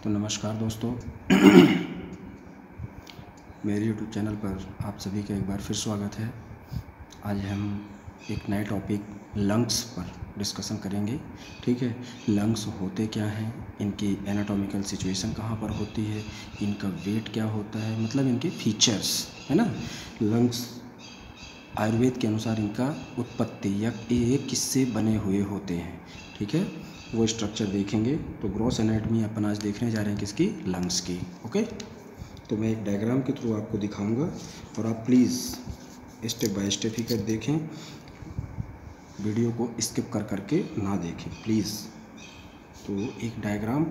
तो नमस्कार दोस्तों, मेरे YouTube चैनल पर आप सभी का एक बार फिर स्वागत है। आज हम एक नए टॉपिक लंग्स पर डिस्कशन करेंगे। ठीक है, लंग्स होते क्या हैं, इनकी एनाटॉमिकल सिचुएशन कहाँ पर होती है, इनका वेट क्या होता है, मतलब इनके फीचर्स है ना। लंग्स आयुर्वेद के अनुसार इनका उत्पत्ति या ये किससे बने हुए होते हैं, ठीक है, वो स्ट्रक्चर देखेंगे। तो ग्रॉस एनाटमी अपन आज देखने जा रहे हैं किसकी, लंग्स की। ओके, तो मैं एक डायग्राम के थ्रू आपको दिखाऊंगा और आप प्लीज़ स्टेप बाय स्टेप ही कर देखें, वीडियो को स्किप कर करके ना देखें प्लीज़। तो एक डायग्राम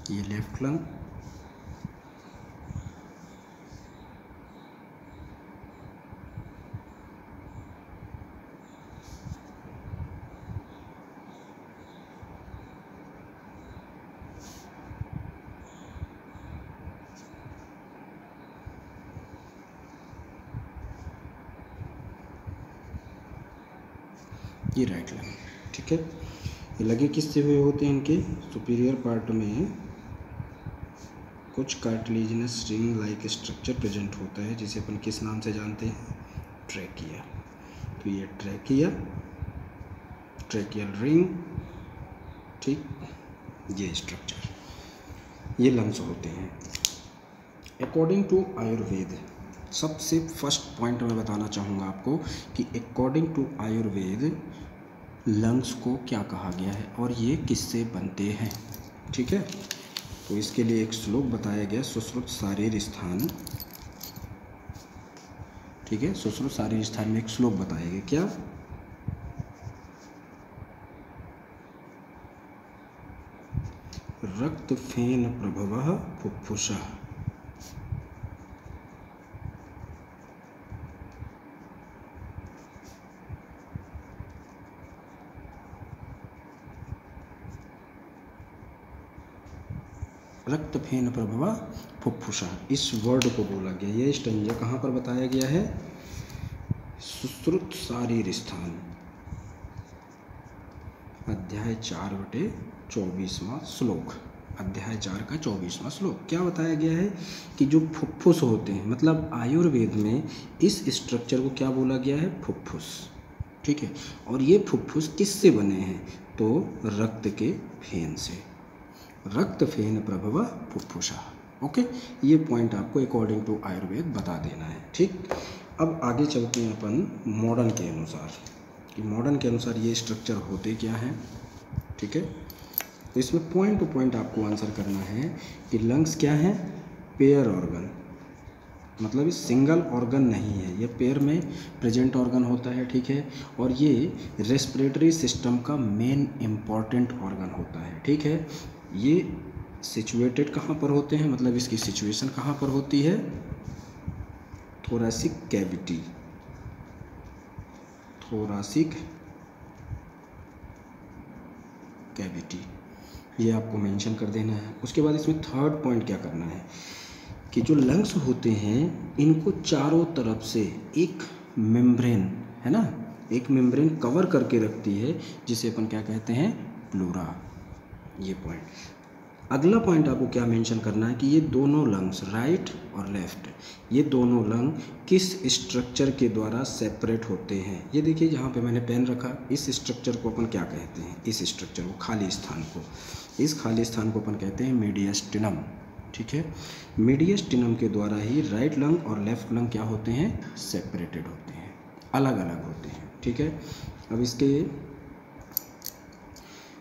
ये लेफ्ट लंग, ये राइट लंग। ठीक है, ये लगे किससे हुए होते हैं, इनके सुपीरियर पार्ट में कुछ cartilaginous ring like structure present होता है, जिसे अपन किस नाम से जानते हैं, ट्रैकिया। तो ये ट्रैकिया, ट्रैकियल रिंग, ठीक, ये स्ट्रक्चर, ये लंग्स होते हैं। अकॉर्डिंग टू आयुर्वेद, सबसे फर्स्ट पॉइंट मैं बताना चाहूँगा आपको कि अकॉर्डिंग टू आयुर्वेद लंग्स को क्या कहा गया है और ये किससे बनते हैं। ठीक है, तो इसके लिए एक श्लोक बताया गया, सुश्रुत शारीर स्थान। ठीक है, सुश्रुत शारीर स्थान में एक श्लोक बताया गया, क्या, रक्त फेन प्रभवः फुफ्फुसः, रक्त फेन प्रभवा फुफ्फुसा, इस वर्ड को बोला गया। ये स्टंजा कहाँ पर बताया गया है, सुश्रुत शारीर स्थान, अध्याय 4/24वां श्लोक, अध्याय 4 का 24वां श्लोक। क्या बताया गया है कि जो फुफ्फुस होते हैं, मतलब आयुर्वेद में इस स्ट्रक्चर को क्या बोला गया है, फुफ्फुस। ठीक है, और ये फुफ्फुस किससे बने हैं, तो रक्त के फेन से, रक्त फेन प्रभव फुफ्फुसा। ओके, ये पॉइंट आपको अकॉर्डिंग टू आयुर्वेद बता देना है। ठीक, अब आगे चलते हैं अपन मॉडर्न के अनुसार, कि मॉडर्न के अनुसार ये स्ट्रक्चर होते क्या हैं। ठीक है, तो इसमें पॉइंट टू पॉइंट आपको आंसर करना है कि लंग्स क्या है, पेयर ऑर्गन, मतलब ये सिंगल ऑर्गन नहीं है, ये पेयर में प्रेजेंट ऑर्गन होता है। ठीक है, और ये रेस्पिरेटरी सिस्टम का मेन इम्पॉर्टेंट ऑर्गन होता है। ठीक है, ये सिचुएटेड कहाँ पर होते हैं, मतलब इसकी सिचुएशन कहाँ पर होती है, थोरैसिक कैविटी, थोरैसिक कैविटी, ये आपको मेंशन कर देना है। उसके बाद इसमें थर्ड पॉइंट क्या करना है कि जो लंग्स होते हैं इनको चारों तरफ से एक मेम्ब्रेन, है ना, एक मेम्ब्रेन कवर करके रखती है, जिसे अपन क्या कहते हैं, प्लूरा। ये पॉइंट। अगला पॉइंट आपको क्या मेंशन करना है कि ये दोनों लंग्स, राइट और लेफ्ट, ये दोनों लंग किस स्ट्रक्चर के द्वारा सेपरेट होते हैं। ये देखिए जहाँ पे मैंने पेन रखा, इस स्ट्रक्चर को अपन क्या कहते हैं, इस स्ट्रक्चर को, खाली स्थान को, इस खाली स्थान को अपन कहते हैं मीडियस्टिनम। ठीक है, मीडियस्टिनम के द्वारा ही राइट लंग और लेफ्ट लंग क्या होते हैं, सेपरेटेड होते हैं, अलग अलग होते हैं। ठीक है, अब इसके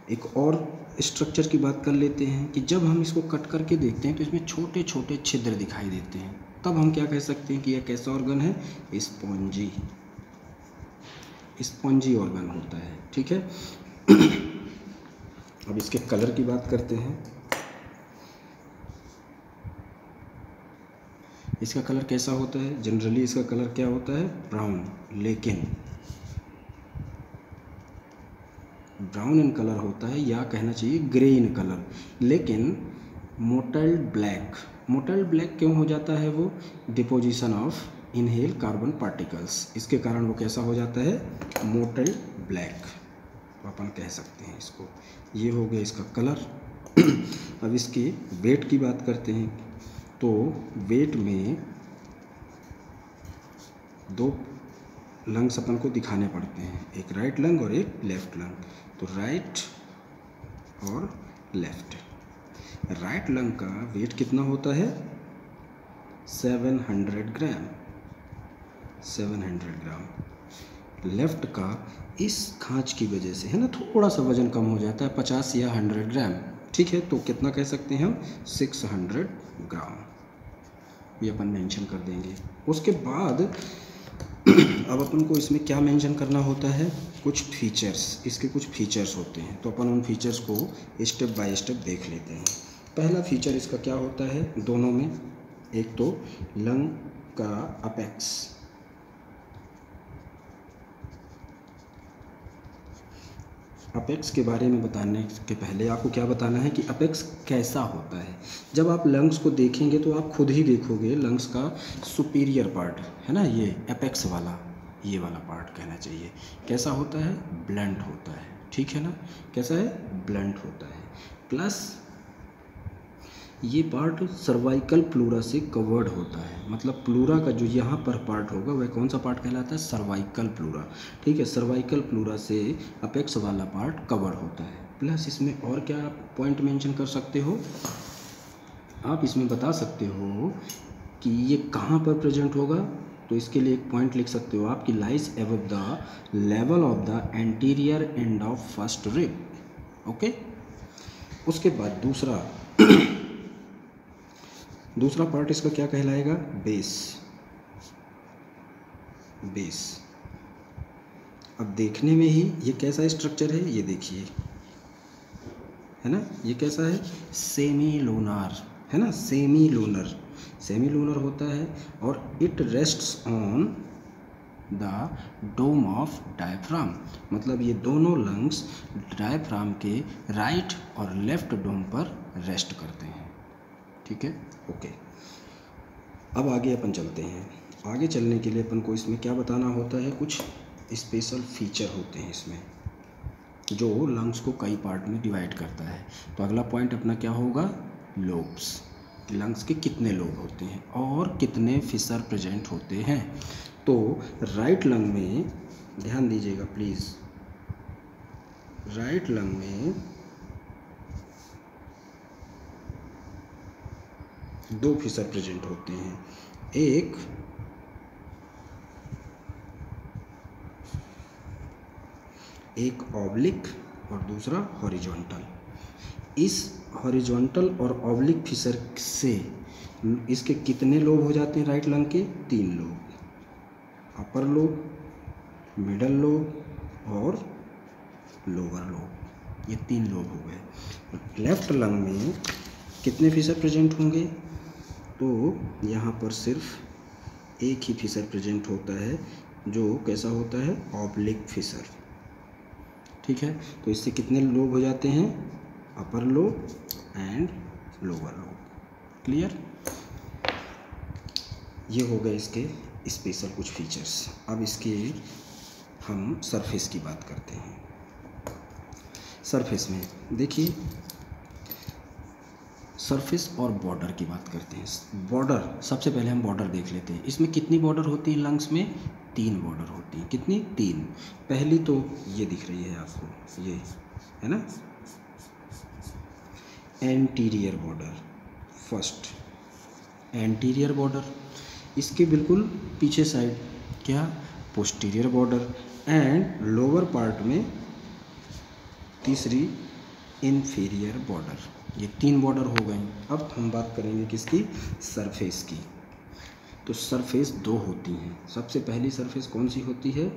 एक और स्ट्रक्चर की बात कर लेते हैं कि जब हम इसको कट करके देखते हैं तो इसमें छोटे छोटे छिद्र दिखाई देते हैं, तब हम क्या कह सकते हैं कि यह कैसा ऑर्गन है? स्पॉन्जी, स्पॉन्जी ऑर्गन होता है। ठीक है। अब इसके कलर की बात करते हैं। इसका कलर कैसा होता है? जनरली इसका कलर क्या होता है? ब्राउन, लेकिन ब्राउन इन कलर होता है, या कहना चाहिए ग्रे इन कलर, लेकिन मोटेल्ड ब्लैक। मोटेल्ड ब्लैक क्यों हो जाता है? वो deposition of inhale carbon particles, इसके कारण वो कैसा हो जाता है? मोटेल्ड ब्लैक अपन कह सकते हैं इसको। ये हो गया इसका कलर। अब इसके वेट की बात करते हैं, तो वेट में दो लंग्स अपन को दिखाने पड़ते हैं, एक राइट लंग और एक लेफ्ट लंग। तो राइट और लेफ्ट। राइट लंग का वेट कितना होता है? 700 ग्राम, 700 ग्राम। लेफ्ट का इस खांच की वजह से, है ना, थोड़ा सा वजन कम हो जाता है, 50 या 100 ग्राम। ठीक है, तो कितना कह सकते हैं हम? 600 ग्राम, ये अपन मेंशन कर देंगे। उसके बाद अब अपन को इसमें क्या मेंशन करना होता है? कुछ फीचर्स, इसके कुछ फीचर्स होते हैं, तो अपन उन फीचर्स को स्टेप बाय स्टेप देख लेते हैं। पहला फीचर इसका क्या होता है दोनों में? एक तो लंग का अपेक्स, अपेक्स के बारे में बताने के पहले आपको क्या बताना है कि अपेक्स कैसा होता है। जब आप लंग्स को देखेंगे तो आप खुद ही देखोगे लंग्स का सुपीरियर पार्ट, है ना, ये अपेक्स वाला, ये वाला पार्ट कहना चाहिए, कैसा होता है? ब्लंट होता है। ठीक है ना, कैसा है? ब्लंट होता है। प्लस ये पार्ट सर्वाइकल प्लूरा से कवर्ड होता है, मतलब प्लूरा का जो यहाँ पर पार्ट होगा वह कौन सा पार्ट कहलाता है? Cervical pleura. ठीक है, सर्वाइकल प्लूरा से अपेक्स वाला पार्ट कवर होता है। प्लस इसमें और क्या पॉइंट मेंशन कर सकते हो? आप इसमें बता सकते हो कि ये कहाँ पर प्रेजेंट होगा, तो इसके लिए एक पॉइंट लिख सकते हो आप कि lies above the level of the anterior end of first rib. Okay. उसके बाद दूसरा पार्ट इसका क्या कहलाएगा? Base, base. अब देखने में ही ये कैसा स्ट्रक्चर है, ये देखिए, है ना, ये कैसा है? सेमी लूनार, है ना, सेमी लूनर, सेमी लूनर होता है, और it rests on the dome of diaphragm, मतलब ये दोनों लंग्स डायफ्राम के राइट और लेफ्ट डोम पर रेस्ट करते हैं। ठीक है, ओके। अब आगे अपन चलते हैं। आगे चलने के लिए अपन को इसमें क्या बताना होता है? कुछ स्पेशल फीचर होते हैं इसमें जो लंग्स को कई पार्ट में डिवाइड करता है। तो अगला पॉइंट अपना क्या होगा? लोब्स। लंग्स के कितने लोब होते हैं और कितने फिशर प्रेजेंट होते हैं। तो राइट लंग में ध्यान दीजिएगा प्लीज़, राइट लंग में दो फिशर प्रेजेंट होते हैं, एक ऑब्लिक और दूसरा हॉरिजॉन्टल। इस हॉरिजॉन्टल और ऑब्लिक फिशर से इसके कितने लोब हो जाते हैं राइट लंग के? 3 lobe, upper lobe, middle lobe और लोअर लोब, ये 3 लोब हो गए। लेफ्ट लंग में कितने फिशर प्रेजेंट होंगे? तो यहाँ पर सिर्फ एक ही फिशर प्रेजेंट होता है, जो कैसा होता है? Oblique fissure. ठीक है, तो इससे कितने लोब हो जाते हैं? Upper lobe and lower lobe. Clear? ये हो गए इसके स्पेशल कुछ फीचर्स। अब इसके हम सरफेस की बात करते हैं। सरफेस में देखिए, सरफेस और बॉर्डर की बात करते हैं। बॉर्डर, सबसे पहले हम बॉर्डर देख लेते हैं। इसमें कितनी बॉर्डर होती है लंग्स में? 3 बॉर्डर होती हैं। कितनी? 3। पहली तो ये दिख रही है आपको, ये है ना, anterior border, first anterior border. इसके बिल्कुल पीछे साइड क्या? Posterior border. And lower part में तीसरी इन्फीरियर बॉर्डर। ये 3 बॉर्डर हो गए। अब हम बात करेंगे किसकी, सरफेस की। तो सरफेस 2 होती हैं। सबसे पहली सरफेस कौन सी होती है,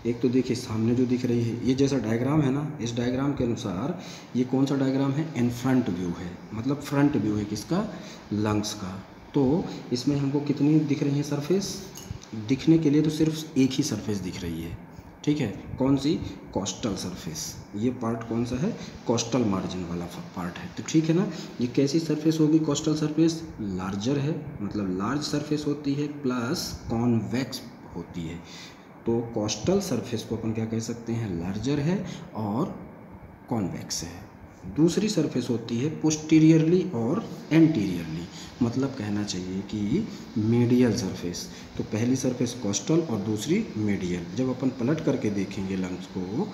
एक तो देखिए सामने जो दिख रही है, ये जैसा डायग्राम है ना, इस डायग्राम के अनुसार ये कौन सा डायग्राम है, इन फ्रंट व्यू है, मतलब फ्रंट व्यू है किसका, लंग्स का। तो इसमें हमको कितनी दिख रही है सरफेस, दिखने के लिए तो सिर्फ एक ही सरफेस दिख रही है, ठीक है, कौन सी, कोस्टल सरफेस। ये पार्ट कौन सा है, कोस्टल मार्जिन वाला पार्ट है। तो ठीक है ना, ये कैसी सरफेस होगी, कोस्टल सरफेस लार्जर है, मतलब लार्ज सरफेस होती है, प्लस कॉन्वेक्स होती है। तो कोस्टल सरफेस को अपन क्या कह सकते हैं, लार्जर है और कॉन्वेक्स है। दूसरी सरफेस होती है पोस्टीरियरली और एंटीरियरली, मतलब कहना चाहिए कि मीडियल सरफेस। तो पहली सरफेस कोस्टल और दूसरी मीडियल। जब अपन पलट करके देखेंगे लंग्स को,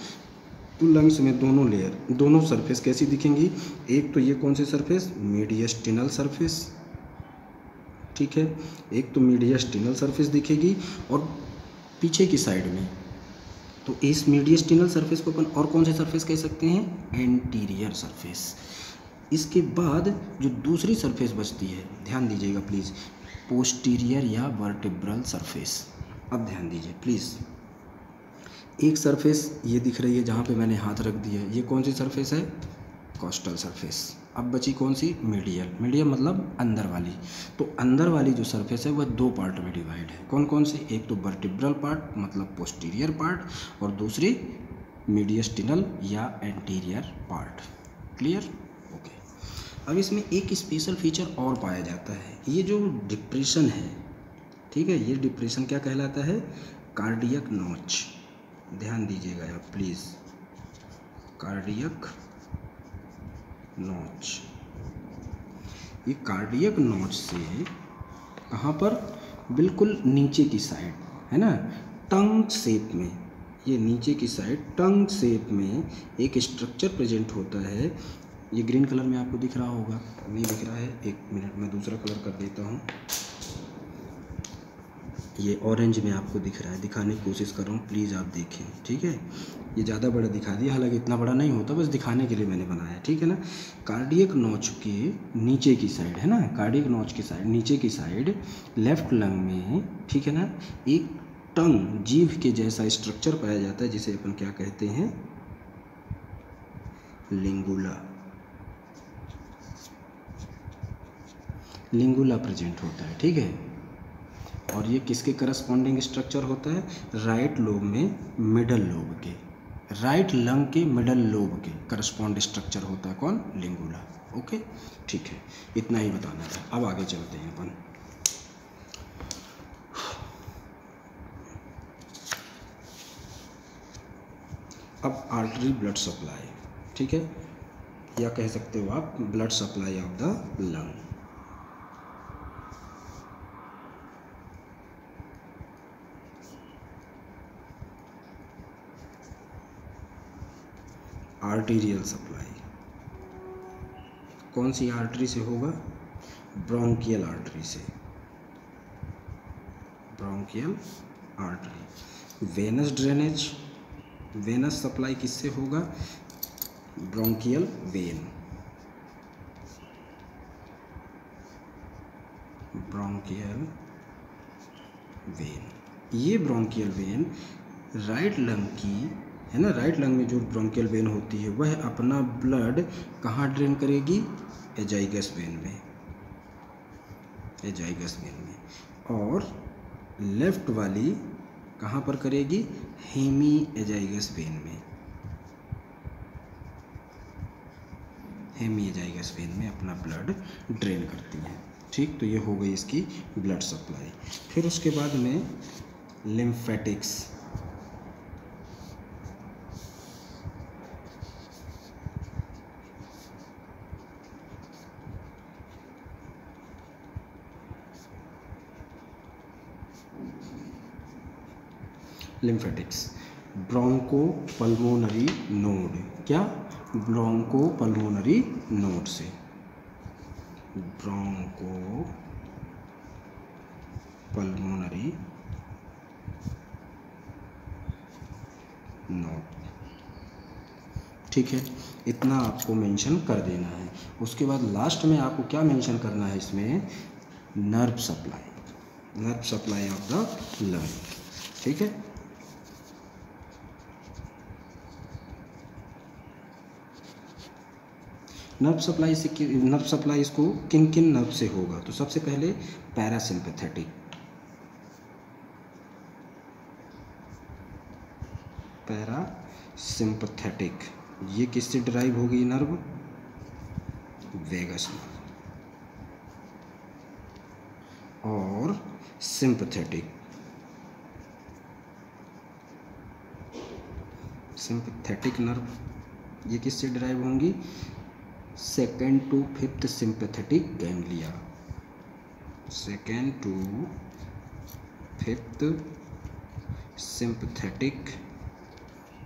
तो लंग्स में दोनों लेयर, दोनों सरफेस कैसी दिखेंगी, एक तो ये कौन सी सरफेस, मीडियस्टिनल सरफेस, ठीक है, एक तो मीडियस्टिनल सरफेस दिखेगी, और पीछे की साइड में तो इस मीडियस्टिनल सरफेस को अपन और कौन से सरफेस कह सकते हैं, एंटीरियर सरफेस। इसके बाद जो दूसरी सरफेस बचती है, ध्यान दीजिएगा प्लीज़, पोस्टीरियर या वर्टिब्रल सरफेस। अब ध्यान दीजिए प्लीज़, एक सरफेस ये दिख रही है जहाँ पे मैंने हाथ रख दिया, ये कौन सी सरफेस है, कोस्टल सरफेस। अब बची कौन सी, मीडियल। मीडियल मतलब अंदर वाली। तो अंदर वाली जो सरफेस है वह 2 पार्ट में डिवाइड है, कौन कौन सी, एक तो वर्टिब्रल पार्ट मतलब पोस्टीरियर पार्ट, और दूसरी मीडियस्टिनल या एंटीरियर पार्ट। Clear, okay. अब इसमें एक स्पेशल फीचर और पाया जाता है, ये जो डिप्रेशन है, ठीक है, ये डिप्रेशन क्या कहलाता है, कार्डियक नॉच। ध्यान दीजिएगा आप प्लीज़, कार्डियक नॉच। ये कार्डियक नॉच से कहाँ पर, बिल्कुल नीचे की साइड है ना, टंग शेप में, ये नीचे की साइड टंग शेप में एक स्ट्रक्चर प्रेजेंट होता है। ये ग्रीन कलर में आपको दिख रहा होगा, नहीं दिख रहा है, एक मिनट में दूसरा कलर कर देता हूँ। ये ऑरेंज में आपको दिख रहा है, दिखाने की कोशिश कर रहा हूँ, प्लीज़ आप देखें, ठीक है। ये ज़्यादा बड़ा दिखा दिया, हालांकि इतना बड़ा नहीं होता, बस दिखाने के लिए मैंने बनाया, ठीक है ना। कार्डियक नॉच के नीचे की साइड है ना, कार्डियक नॉच की साइड, नीचे की साइड लेफ्ट लंग में, ठीक है ना, एक टंग, जीभ के जैसा स्ट्रक्चर पाया जाता है, जिसे अपन क्या कहते हैं, लिंगुला। लिंगुला प्रेजेंट होता है, ठीक है। और ये किसके करस्पॉन्डिंग स्ट्रक्चर होता है, राइट लोब में मिडल लोब के, राइट लंग के मिडल लोब के करस्पॉन्ड स्ट्रक्चर होता है, कौन, लिंगुला। ओके, ठीक है, इतना ही बताना था। अब आगे चलते हैं अपन। अब आर्टरी ब्लड सप्लाई, ठीक है, या कह सकते हो आप blood supply of the lung. Arterial supply कौन सी आर्टरी से होगा, ब्रोंकियल आर्टरी से, bronchial artery. Venous drainage, venous supply किससे होगा, ब्रोंकियल वेन, ब्रोंकियल वेन। ये ब्रोंकियल वेन राइट लंग की है ना, राइट लंग में जो ब्रोंकियल वेन होती है वह अपना ब्लड कहाँ ड्रेन करेगी, एजाइगस वेन में, एजाइगस वेन में। और लेफ्ट वाली कहाँ पर करेगी, हेमी एजाइगस वेन में, हेमी एजाइगस वेन में अपना ब्लड ड्रेन करती है, ठीक। तो ये हो गई इसकी ब्लड सप्लाई। फिर उसके बाद में lymphatics, lymphatics, broncho pulmonary node, क्या, ब्रोंको पल्मोनरी नोड से, ब्रोंको पल्मोनरी नोड। ठीक है, इतना आपको मेंशन कर देना है। उसके बाद लास्ट में आपको क्या मेंशन करना है इसमें, nerve supply of the lung. ठीक है, नर्व सप्लाई इसको किन किन नर्व से होगा, तो सबसे पहले पैरासिम्पथेटिक, ये किससे ड्राइव होगी नर्व, वेगस नर्व। और सिंपथेटिक नर्व ये किससे ड्राइव होंगी, second to fifth sympathetic ganglia, second to fifth sympathetic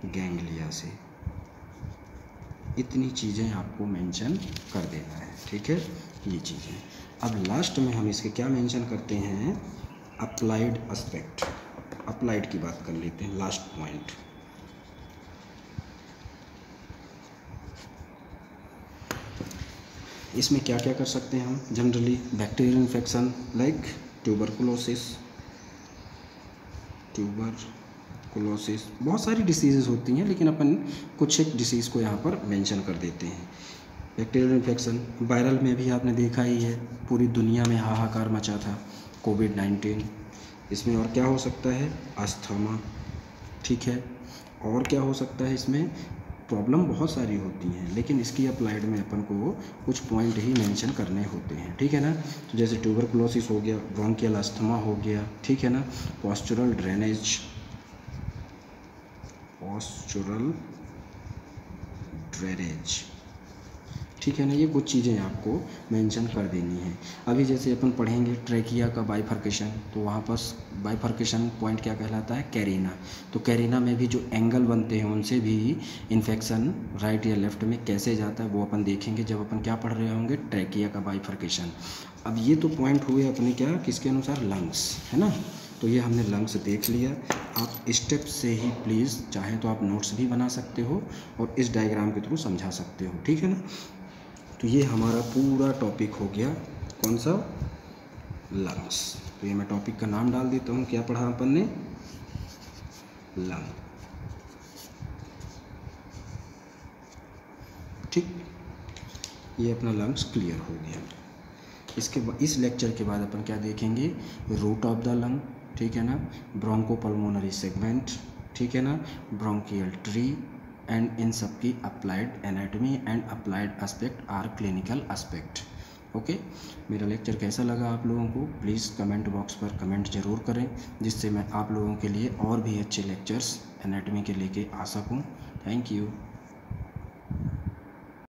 ganglia से। इतनी चीज़ें आपको मेंशन कर देना है। ठीक है, ये चीज़ें। अब लास्ट में हम इसके क्या मेंशन करते हैं, अप्लाइड एस्पेक्ट। अप्लाइड की बात कर लेते हैं, लास्ट पॉइंट। इसमें क्या क्या कर सकते हैं हम, generally bacterial infection like tuberculosis, बहुत सारी डिसीज़ेज़ होती हैं, लेकिन अपन कुछ एक डिसीज़ को यहाँ पर मेंशन कर देते हैं। बैक्टीरियल इन्फेक्शन, वायरल में भी आपने देखा ही है, पूरी दुनिया में हाहाकार मचा था कोविड-19। इसमें और क्या हो सकता है, अस्थमा। ठीक है, और क्या हो सकता है, इसमें प्रॉब्लम बहुत सारी होती हैं, लेकिन इसकी अप्लाइड में अपन को कुछ पॉइंट ही मेंशन करने होते हैं। ठीक है ना, तो जैसे ट्यूबरकुलोसिस हो गया, ब्रोंकियल अस्थमा हो गया, ठीक है ना, पॉस्चुरल ड्रेनेज, ठीक है ना, ये कुछ चीज़ें आपको मेंशन कर देनी है। अभी जैसे अपन पढ़ेंगे ट्रैकिया का बाइफर्केशन, तो वहाँ पर बाइफर्केशन पॉइंट क्या कहलाता है, कैरिना। तो कैरिना में भी जो एंगल बनते हैं उनसे भी इन्फेक्शन राइट या लेफ्ट में कैसे जाता है वो अपन देखेंगे जब अपन क्या पढ़ रहे होंगे, ट्रैकिया का बाइफर्केशन। अब ये तो पॉइंट हुए अपने क्या, किसके अनुसार, लंग्स, है ना। तो ये हमने लंग्स देख लिया। आप स्टेप से ही प्लीज़ चाहें तो आप नोट्स भी बना सकते हो और इस डायग्राम के थ्रू समझा सकते हो। ठीक है ना, तो ये हमारा पूरा टॉपिक हो गया, कौन सा, लंग्स। तो ये मैं टॉपिक का नाम डाल देता हूँ, क्या पढ़ा अपन ने, लंग। ठीक, ये अपना लंग्स क्लियर हो गया। इस लेक्चर के बाद अपन क्या देखेंगे, रूट ऑफ द लंग, ठीक है ना, ब्रोंकोपल्मोनरी सेगमेंट, ठीक है ना, ब्रोंकियल ट्री, एंड इन सब की applied anatomy and applied aspect or clinical aspect. Okay, मेरा लेक्चर कैसा लगा आप लोगों को, प्लीज़ कमेंट बॉक्स पर कमेंट ज़रूर करें, जिससे मैं आप लोगों के लिए और भी अच्छे लेक्चर्स एनाटॉमी के लेके आ सकूं। Thank you.